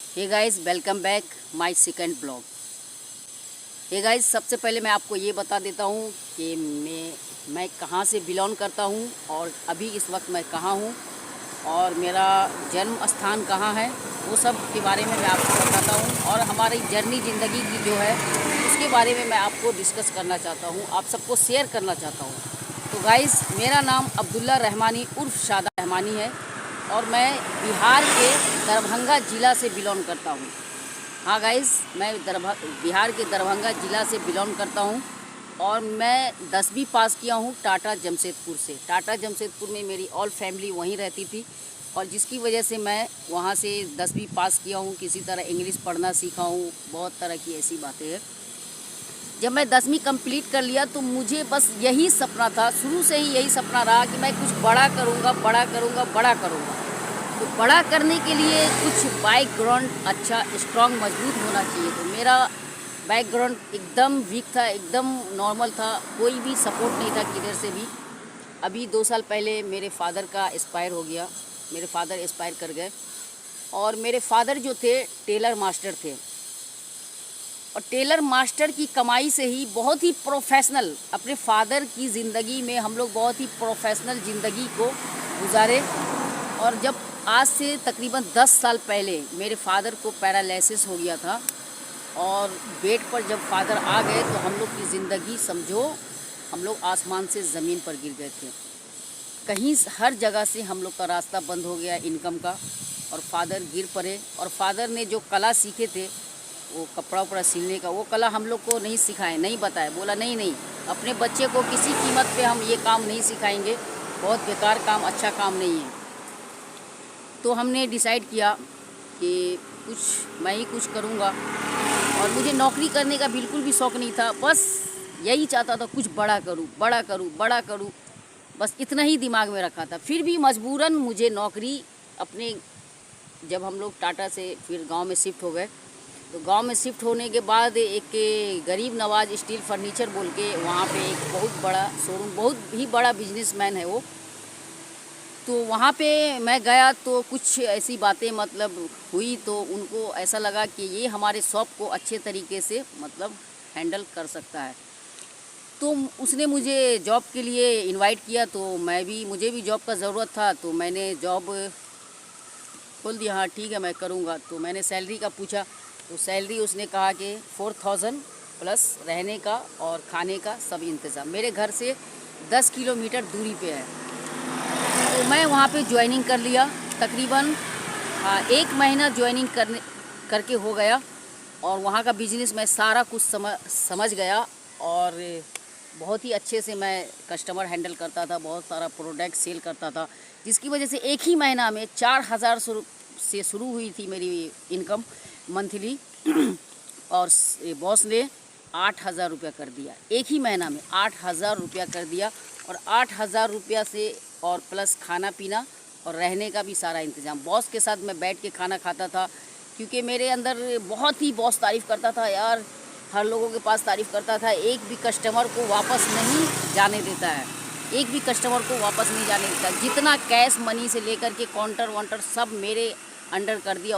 Hey guys, welcome back my second blog. Hey guys, सबसे पहले मैं आपको ये बता देता हूँ कि मैं कहाँ से बिलोंग करता हूँ और अभी इस वक्त मैं कहाँ हूँ और मेरा जन्म स्थान कहाँ है, वो सब के बारे में मैं आपको बताता हूँ। और हमारी जर्नी ज़िंदगी की जो है उसके बारे में मैं आपको डिस्कस करना चाहता हूँ, आप सबको शेयर करना चाहता हूँ। तो गाइस, मेरा नाम अब्दुल्ला रहमानी उर्फ शादा रहमानी है और मैं बिहार के दरभंगा ज़िला से बिलोंग करता हूँ। हाँ गाइस, मैं बिहार के दरभंगा ज़िला से बिलोंग करता हूँ और मैं 10वीं पास किया हूँ टाटा जमशेदपुर से। टाटा जमशेदपुर में मेरी ऑल फैमिली वहीं रहती थी और जिसकी वजह से मैं वहाँ से 10वीं पास किया हूँ। किसी तरह इंग्लिश पढ़ना सीखा हूँ, बहुत तरह की ऐसी बातें हैं। जब मैं 10वीं कंप्लीट कर लिया तो मुझे बस यही सपना था, शुरू से ही यही सपना रहा कि मैं कुछ बड़ा करूँगा, बड़ा करूँगा, बड़ा करूँगा। तो बड़ा करने के लिए कुछ बैकग्राउंड अच्छा स्ट्रॉन्ग मजबूत होना चाहिए। तो मेरा बैकग्राउंड एकदम वीक था, एकदम नॉर्मल था, कोई भी सपोर्ट नहीं था किधर से भी। अभी 2 साल पहले मेरे फादर का एक्सपायर हो गया, मेरे फादर एक्सपायर कर गए। और मेरे फादर जो थे टेलर मास्टर थे और टेलर मास्टर की कमाई से ही बहुत ही प्रोफेशनल, अपने फादर की ज़िंदगी में हम लोग बहुत ही प्रोफेशनल ज़िंदगी को गुजारे। और जब आज से तकरीबन 10 साल पहले मेरे फादर को पैरालिसिस हो गया था और बेड पर जब फादर आ गए तो हम लोग की ज़िंदगी समझो हम लोग आसमान से ज़मीन पर गिर गए थे। कहीं हर जगह से हम लोग का रास्ता बंद हो गया इनकम का और फादर गिर पड़े। और फादर ने जो कला सीखे थे, वो कपड़ा उपड़ा सिलने का, वो कला हम लोग को नहीं सिखाए, नहीं बताए। बोला नहीं, अपने बच्चे को किसी कीमत पे हम ये काम नहीं सिखाएंगे, बहुत बेकार काम, अच्छा काम नहीं है। तो हमने डिसाइड किया कि कुछ मैं ही कुछ करूँगा। और मुझे नौकरी करने का बिल्कुल भी शौक़ नहीं था, बस यही चाहता था कुछ बड़ा करूँ, बड़ा करूँ, बड़ा करूँ, बस इतना ही दिमाग में रखा था। फिर भी मजबूरन मुझे नौकरी अपने, जब हम लोग टाटा से फिर गांव में शिफ्ट हो गए, तो गांव में शिफ्ट होने के बाद एक गरीब नवाज स्टील फर्नीचर बोल के वहाँ पे एक बहुत बड़ा शोरूम, बहुत ही बड़ा बिजनेसमैन है वो। तो वहाँ पे मैं गया तो कुछ ऐसी बातें मतलब हुई, तो उनको ऐसा लगा कि ये हमारे शॉप को अच्छे तरीके से मतलब हैंडल कर सकता है। तो उसने मुझे जॉब के लिए इनवाइट किया, तो मुझे भी जॉब का ज़रूरत था, तो मैंने जॉब बोल दिया हाँ ठीक है मैं करूँगा। तो मैंने सैलरी का पूछा, तो सैलरी उसने कहा कि 4000 प्लस रहने का और खाने का सब इंतज़ाम। मेरे घर से 10 किलोमीटर दूरी पे है। तो मैं वहाँ पे ज्वाइनिंग कर लिया। तकरीबन 1 महीना ज्वाइनिंग करके हो गया और वहाँ का बिजनेस मैं सारा कुछ समझ गया और बहुत ही अच्छे से मैं कस्टमर हैंडल करता था, बहुत सारा प्रोडक्ट सेल करता था, जिसकी वजह से एक ही महीना में 4000 से शुरू हुई थी मेरी इनकम मंथली और बॉस ने 8000 रुपया कर दिया। एक ही महीना में 8000 रुपया कर दिया और 8000 रुपया से और प्लस खाना पीना और रहने का भी सारा इंतज़ाम। बॉस के साथ मैं बैठ के खाना खाता था, क्योंकि मेरे अंदर बहुत ही बॉस तारीफ़ करता था यार, हर लोगों के पास तारीफ़ करता था। एक भी कस्टमर को वापस नहीं जाने देता है, एक भी कस्टमर को वापस नहीं जाने देता। जितना कैश मनी से लेकर के काउंटर वाउंटर सब मेरे अंडर कर दिया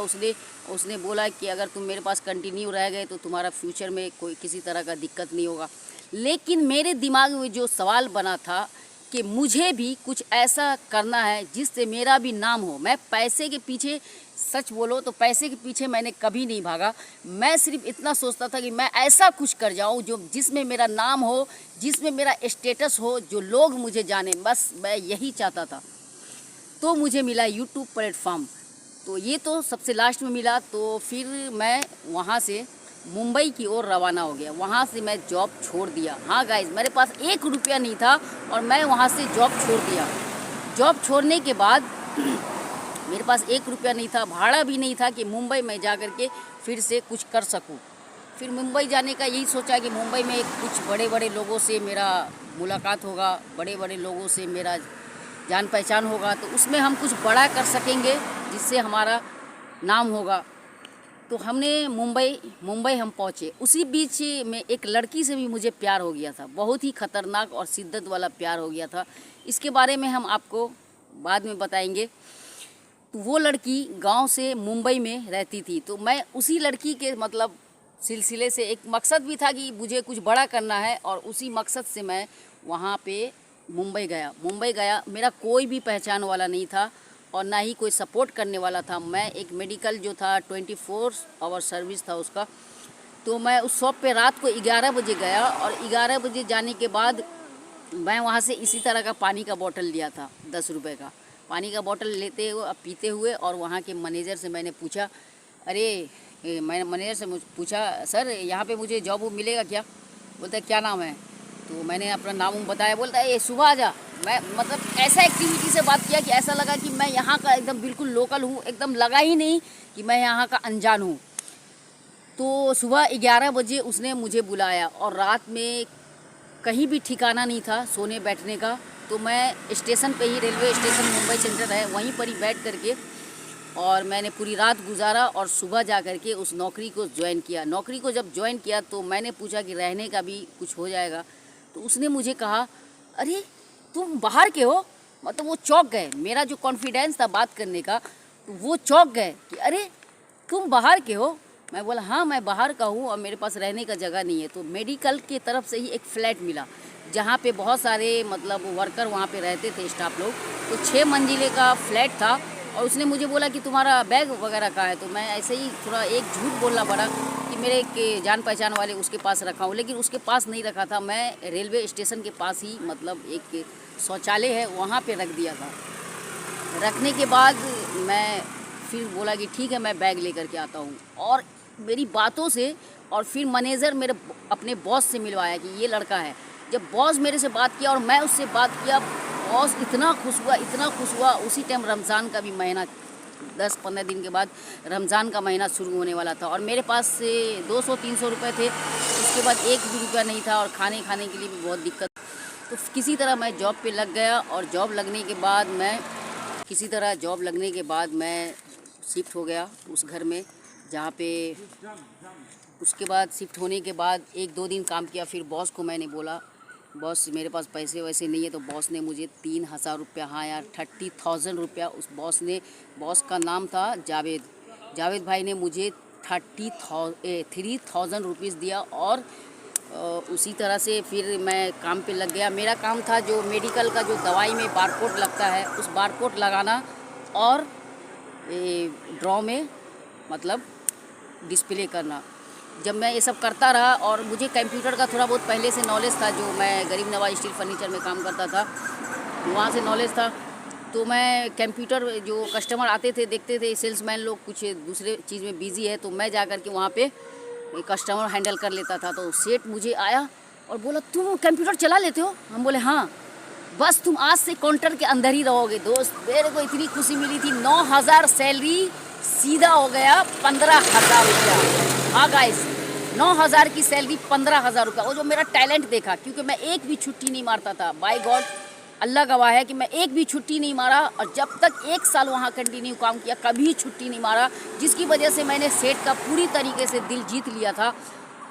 उसने बोला कि अगर तुम मेरे पास कंटिन्यू रह गए तो तुम्हारा फ्यूचर में कोई किसी तरह का दिक्कत नहीं होगा। लेकिन मेरे दिमाग में जो सवाल बना था कि मुझे भी कुछ ऐसा करना है जिससे मेरा भी नाम हो। मैं पैसे के पीछे, सच बोलो तो पैसे के पीछे मैंने कभी नहीं भागा। मैं सिर्फ इतना सोचता था कि मैं ऐसा कुछ कर जाऊं जो जिसमें मेरा नाम हो, जिसमें मेरा स्टेटस हो, जो लोग मुझे जाने, बस मैं यही चाहता था। तो मुझे मिला यूट्यूब प्लेटफॉर्म, तो ये तो सबसे लास्ट में मिला। तो फिर मैं वहाँ से मुंबई की ओर रवाना हो गया। वहाँ से मैं जॉब छोड़ दिया। हाँ गाइस, मेरे पास 1 रुपया नहीं था और मैं वहाँ से जॉब छोड़ दिया। जॉब छोड़ने के बाद मेरे पास 1 रुपया नहीं था, भाड़ा भी नहीं था कि मुंबई में जा कर के फिर से कुछ कर सकूं। फिर मुंबई जाने का यही सोचा कि मुंबई में कुछ बड़े बड़े लोगों से मेरा मुलाकात होगा, बड़े बड़े लोगों से मेरा जान पहचान होगा, तो उसमें हम कुछ बड़ा कर सकेंगे जिससे हमारा नाम होगा। तो हमने मुंबई हम पहुँचे। उसी बीच में एक लड़की से भी मुझे प्यार हो गया था, बहुत ही ख़तरनाक और शिद्दत वाला प्यार हो गया था। इसके बारे में हम आपको बाद में बताएंगे। तो वो लड़की गांव से मुंबई में रहती थी। तो मैं उसी लड़की के मतलब सिलसिले से एक मकसद भी था कि मुझे कुछ बड़ा करना है, और उसी मकसद से मैं वहाँ पे मुंबई गया। मेरा कोई भी पहचान वाला नहीं था और ना ही कोई सपोर्ट करने वाला था। मैं एक मेडिकल जो था 24 आवर सर्विस था उसका। तो मैं उस शॉप पे रात को 11 बजे गया, और 11 बजे जाने के बाद मैं वहाँ से इसी तरह का पानी का बोतल लिया था, 10 रुपये का पानी का बोतल लेते हुए पीते हुए। और वहाँ के मैनेजर से मैंने पूछा, मैंने मैनेजर से पूछा, सर यहाँ पे मुझे जॉब मिलेगा क्या? बोलता है क्या नाम है? तो मैंने अपना नाम बताया। बोलता है ये सुबह आ जा। मैं मतलब ऐसा एक्टिविटी से बात किया कि ऐसा लगा कि मैं यहाँ का एकदम बिल्कुल लोकल हूँ, एकदम लगा ही नहीं कि मैं यहाँ का अनजान हूँ। तो सुबह 11 बजे उसने मुझे बुलाया, और रात में कहीं भी ठिकाना नहीं था सोने बैठने का। तो मैं स्टेशन पे ही, रेलवे स्टेशन मुंबई सेंट्रल है, वहीं पर ही बैठ करके और मैंने पूरी रात गुजारा, और सुबह जा कर के उस नौकरी को ज्वाइन किया। नौकरी को जब ज्वाइन किया तो मैंने पूछा कि रहने का भी कुछ हो जाएगा? तो उसने मुझे कहा, अरे तुम बाहर के हो? मतलब वो चौंक गए। मेरा जो कॉन्फिडेंस था बात करने का, तो वो चौंक गए कि अरे तुम बाहर के हो? मैं बोला हाँ मैं बाहर का हूँ और मेरे पास रहने का जगह नहीं है। तो मेडिकल की तरफ से ही एक फ्लैट मिला जहाँ पे बहुत सारे मतलब वर्कर वहाँ पे रहते थे, स्टाफ लोग। तो 6 मंजिले का फ्लैट था, और उसने मुझे बोला कि तुम्हारा बैग वगैरह कहाँ है? तो मैं ऐसे ही थोड़ा एक झूठ बोलना पड़ा कि मेरे एक जान पहचान वाले उसके पास रखा हूँ, लेकिन उसके पास नहीं रखा था। मैं रेलवे स्टेशन के पास ही मतलब एक शौचालय है वहाँ पे रख दिया था। रखने के बाद मैं फिर बोला कि ठीक है मैं बैग लेकर के आता हूँ, और मेरी बातों से और फिर मैनेजर मेरे अपने बॉस से मिलवाया कि ये लड़का है। जब बॉस मेरे से बात किया और मैं उससे बात किया, बॉस इतना खुश हुआ। उसी टाइम रमज़ान का भी महीना, 10-15 दिन के बाद रमज़ान का महीना शुरू होने वाला था, और मेरे पास से 200-300 रुपये थे। उसके बाद एक भी रुपया नहीं था, और खाने के लिए भी बहुत दिक्कत। तो किसी तरह मैं जॉब पे लग गया, और जॉब लगने के बाद मैं शिफ्ट हो गया उस घर में जहाँ पे। उसके बाद शिफ्ट होने के बाद 1-2 दिन काम किया। फिर बॉस को मैंने बोला, बॉस मेरे पास पैसे वैसे नहीं है। तो बॉस ने मुझे 3,000 रुपया, हाँ यार 30,000 रुपया, उस बॉस का नाम था जावेद भाई ने मुझे 3,000 रुपीज़ दिया। और उसी तरह से फिर मैं काम पे लग गया। मेरा काम था जो मेडिकल का जो दवाई में बारकोड लगता है, उस बारकोड लगाना और ड्रॉ में मतलब डिस्प्ले करना। जब मैं ये सब करता रहा, और मुझे कंप्यूटर का थोड़ा बहुत पहले से नॉलेज था, जो मैं गरीब नवाज स्टील फर्नीचर में काम करता था वहाँ से नॉलेज था। तो मैं कंप्यूटर, जो कस्टमर आते थे देखते थे सेल्समैन लोग कुछ दूसरे चीज़ में बिजी है, तो मैं जा कर के वहाँ पे कस्टमर हैंडल कर लेता था। तो सेठ मुझे आया और बोला तुम कंप्यूटर चला लेते हो? हम बोले हाँ। बस तुम आज से काउंटर के अंदर ही रहोगे। दोस्त मेरे को इतनी खुशी मिली थी। 9,000 सैलरी सीधा हो गया 15,000 रुपया। हाँ गाइस, 9,000 की सैलरी 15,000 रुपया। वो जो मेरा टैलेंट देखा, क्योंकि मैं एक भी छुट्टी नहीं मारता था। बाय गॉड, अल्लाह गवाह है कि मैं एक भी छुट्टी नहीं मारा, और जब तक 1 साल वहाँ कंटिन्यू काम किया कभी छुट्टी नहीं मारा, जिसकी वजह से मैंने सेठ का पूरी तरीके से दिल जीत लिया था।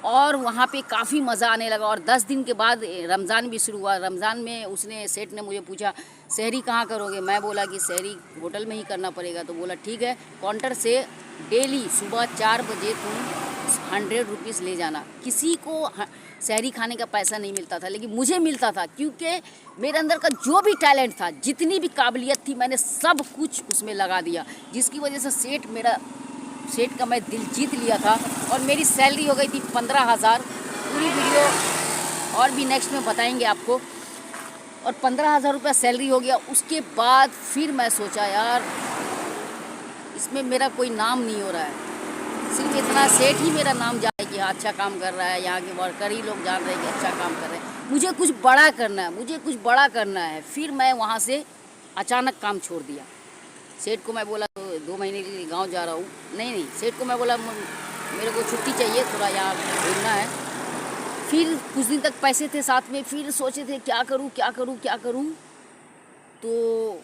और वहाँ पे काफ़ी मज़ा आने लगा। और 10 दिन के बाद रमज़ान भी शुरू हुआ। रमज़ान में सेठ ने मुझे पूछा शहरी कहाँ करोगे? मैं बोला कि शहरी होटल में ही करना पड़ेगा। तो बोला ठीक है, काउंटर से डेली सुबह 4 बजे तुम 100 रुपीज़ ले जाना। किसी को शहरी खाने का पैसा नहीं मिलता था, लेकिन मुझे मिलता था, क्योंकि मेरे अंदर का जो भी टैलेंट था, जितनी भी काबिलियत थी, मैंने सब कुछ उसमें लगा दिया, जिसकी वजह से सेठ का मैं दिल जीत लिया था। और मेरी सैलरी हो गई थी 15,000। पूरी वीडियो और भी नेक्स्ट में बताएंगे आपको। और 15,000 रुपया सैलरी हो गया। उसके बाद फिर मैं सोचा यार इसमें मेरा कोई नाम नहीं हो रहा है, सिर्फ इतना सेठ ही मेरा नाम जाने कि हाँ अच्छा काम कर रहा है, यहाँ के वर्कर ही लोग जान रहे हैं कि अच्छा काम कर रहे हैं। मुझे कुछ बड़ा करना है। फिर मैं वहाँ से अचानक काम छोड़ दिया। सेठ को मैं बोला 2 महीने के लिए गांव जा रहा हूँ। नहीं, सेठ को मैं बोला मेरे को छुट्टी चाहिए, थोड़ा यहाँ घूमना है। फिर कुछ दिन तक पैसे थे साथ में, फिर सोचे थे क्या करूँ। तो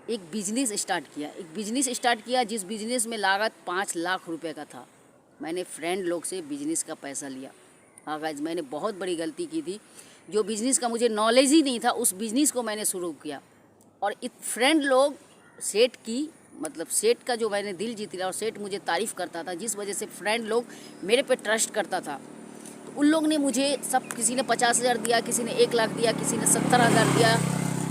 एक बिज़नेस स्टार्ट किया जिस बिज़नेस में लागत 5 लाख रुपए का था। मैंने फ्रेंड लोग से बिज़नेस का पैसा लिया। हाँ गाइस, मैंने बहुत बड़ी गलती की थी। जो बिज़नेस का मुझे नॉलेज ही नहीं था, उस बिज़नेस को मैंने शुरू किया। और फ्रेंड लोग सेठ की मतलब सेठ का जो मैंने दिल जीत लिया और सेठ मुझे तारीफ़ करता था, जिस वजह से फ्रेंड लोग मेरे पे ट्रस्ट करता था। तो उन लोग ने मुझे सब, किसी ने 50,000 दिया, किसी ने 1 लाख दिया, किसी ने 70,000 दिया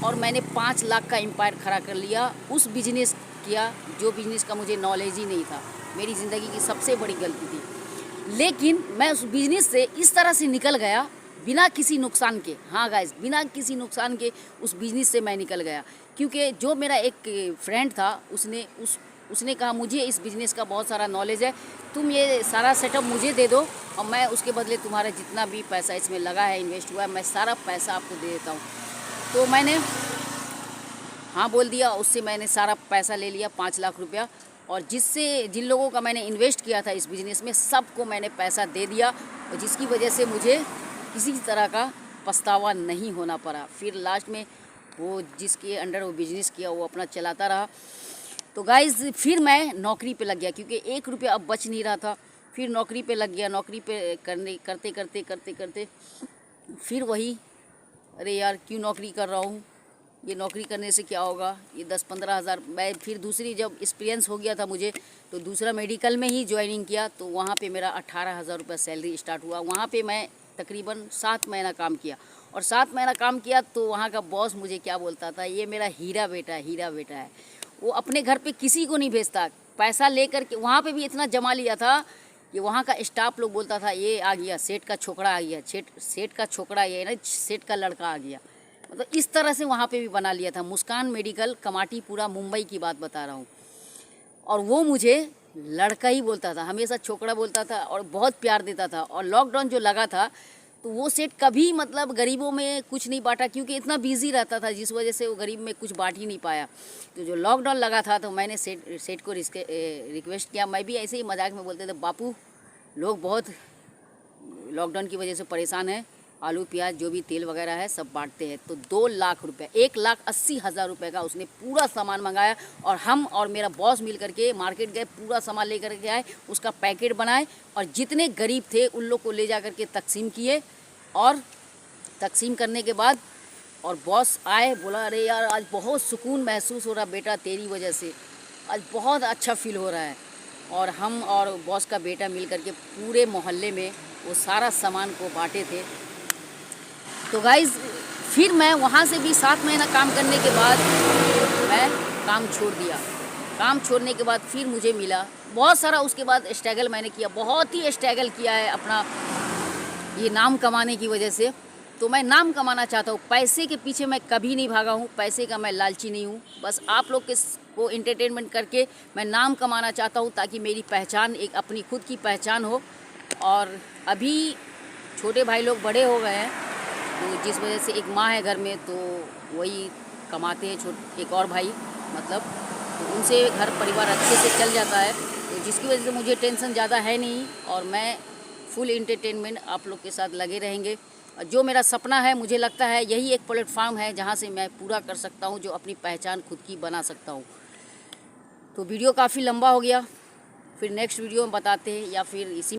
और मैंने 5 लाख का एम्पायर खड़ा कर लिया। उस बिजनेस किया जो बिजनेस का मुझे नॉलेज ही नहीं था। मेरी ज़िंदगी की सबसे बड़ी गलती थी। लेकिन मैं उस बिजनेस से इस तरह से निकल गया बिना किसी नुकसान के। हाँ गाइस, बिना किसी नुकसान के उस बिज़नेस से मैं निकल गया, क्योंकि जो मेरा एक फ्रेंड था उसने कहा मुझे इस बिज़नेस का बहुत सारा नॉलेज है, तुम ये सारा सेटअप मुझे दे दो और मैं उसके बदले तुम्हारा जितना भी पैसा इसमें लगा है, इन्वेस्ट हुआ है, मैं सारा पैसा आपको दे देता हूँ। तो मैंने हाँ बोल दिया। उससे मैंने सारा पैसा ले लिया, 5 लाख रुपया, और जिन लोगों का मैंने इन्वेस्ट किया था इस बिज़नेस में, सबको मैंने पैसा दे दिया, और जिसकी वजह से मुझे किसी तरह का पछतावा नहीं होना पड़ा। फिर लास्ट में वो जिसके अंडर वो बिज़नेस किया वो अपना चलाता रहा। तो गाइज़ फिर मैं नौकरी पे लग गया, क्योंकि 1 रुपया अब बच नहीं रहा था। फिर नौकरी पे लग गया। नौकरी पे करते फिर वही, अरे यार क्यों नौकरी कर रहा हूँ, ये नौकरी करने से क्या होगा, ये 10-15 हज़ार। मैं फिर दूसरी जब एक्सपीरियंस हो गया था मुझे, तो दूसरा मेडिकल में ही ज्वाइनिंग किया, तो वहाँ पे मेरा 18,000 रुपये सैलरी स्टार्ट हुआ। वहाँ पे मैं तकरीबन 7 महीना काम किया, और 7 महीना काम किया तो वहाँ का बॉस मुझे क्या बोलता था, ये मेरा हीरा बेटा है। वो अपने घर पे किसी को नहीं भेजता, पैसा लेकर के। वहाँ पे भी इतना जमा लिया था कि वहाँ का स्टाफ लोग बोलता था ये आ गया सेठ का छोकरा, आ गया सेठ का छोकरा, ये ना सेठ का लड़का आ गया। मतलब इस तरह से वहाँ पे भी बना लिया था। मुस्कान मेडिकल, कमाटीपुरा, मुंबई की बात बता रहा हूँ। और वो मुझे लड़का ही बोलता था, हमेशा छोकरा बोलता था, और बहुत प्यार देता था। और लॉकडाउन जो लगा था तो वो सेठ कभी मतलब गरीबों में कुछ नहीं बांटा, क्योंकि इतना बिजी रहता था, जिस वजह से वो गरीब में कुछ बांट ही नहीं पाया। तो जो लॉकडाउन लगा था तो मैंने सेठ को रिक्वेस्ट किया। मैं भी ऐसे ही मजाक में बोलते थे, बापू लोग बहुत लॉकडाउन की वजह से परेशान हैं, आलू प्याज जो भी तेल वगैरह है सब बांटते हैं। तो 2 लाख रुपये, 1,80,000 रुपये का उसने पूरा सामान मंगाया, और हम और मेरा बॉस मिल करके मार्केट गए, पूरा सामान लेकर के आए, उसका पैकेट बनाए, और जितने गरीब थे उन लोग को ले जा करके तकसीम किए। और तकसीम करने के बाद और बॉस आए, बोला अरे यार आज बहुत सुकून महसूस हो रहा बेटा, तेरी वजह से आज बहुत अच्छा फील हो रहा है। और हम और बॉस का बेटा मिल करके पूरे मोहल्ले में वो सारा सामान को बांटे थे। तो गाइज़ फिर मैं वहाँ से भी 7 महीना काम करने के बाद मैं काम छोड़ दिया। काम छोड़ने के बाद फिर मुझे मिला बहुत सारा, उसके बाद स्ट्रगल मैंने किया, बहुत ही स्ट्रगल किया है अपना ये नाम कमाने की वजह से। तो मैं नाम कमाना चाहता हूँ, पैसे के पीछे मैं कभी नहीं भागा हूँ, पैसे का मैं लालची नहीं हूँ। बस आप लोग को एंटरटेनमेंट करके मैं नाम कमाना चाहता हूँ, ताकि मेरी पहचान, एक अपनी खुद की पहचान हो। और अभी छोटे भाई लोग बड़े हो गए हैं, तो जिस वजह से एक माँ है घर में, तो वही कमाते हैं, एक और भाई मतलब, तो उनसे घर परिवार अच्छे से चल जाता है। तो जिसकी वजह से मुझे टेंशन ज़्यादा है नहीं, और मैं फुल एंटरटेनमेंट आप लोग के साथ लगे रहेंगे। जो मेरा सपना है, मुझे लगता है यही एक प्लेटफॉर्म है जहाँ से मैं पूरा कर सकता हूँ, जो अपनी पहचान खुद की बना सकता हूँ। तो वीडियो काफ़ी लंबा हो गया, फिर नेक्स्ट वीडियो में बताते हैं, या फिर इसी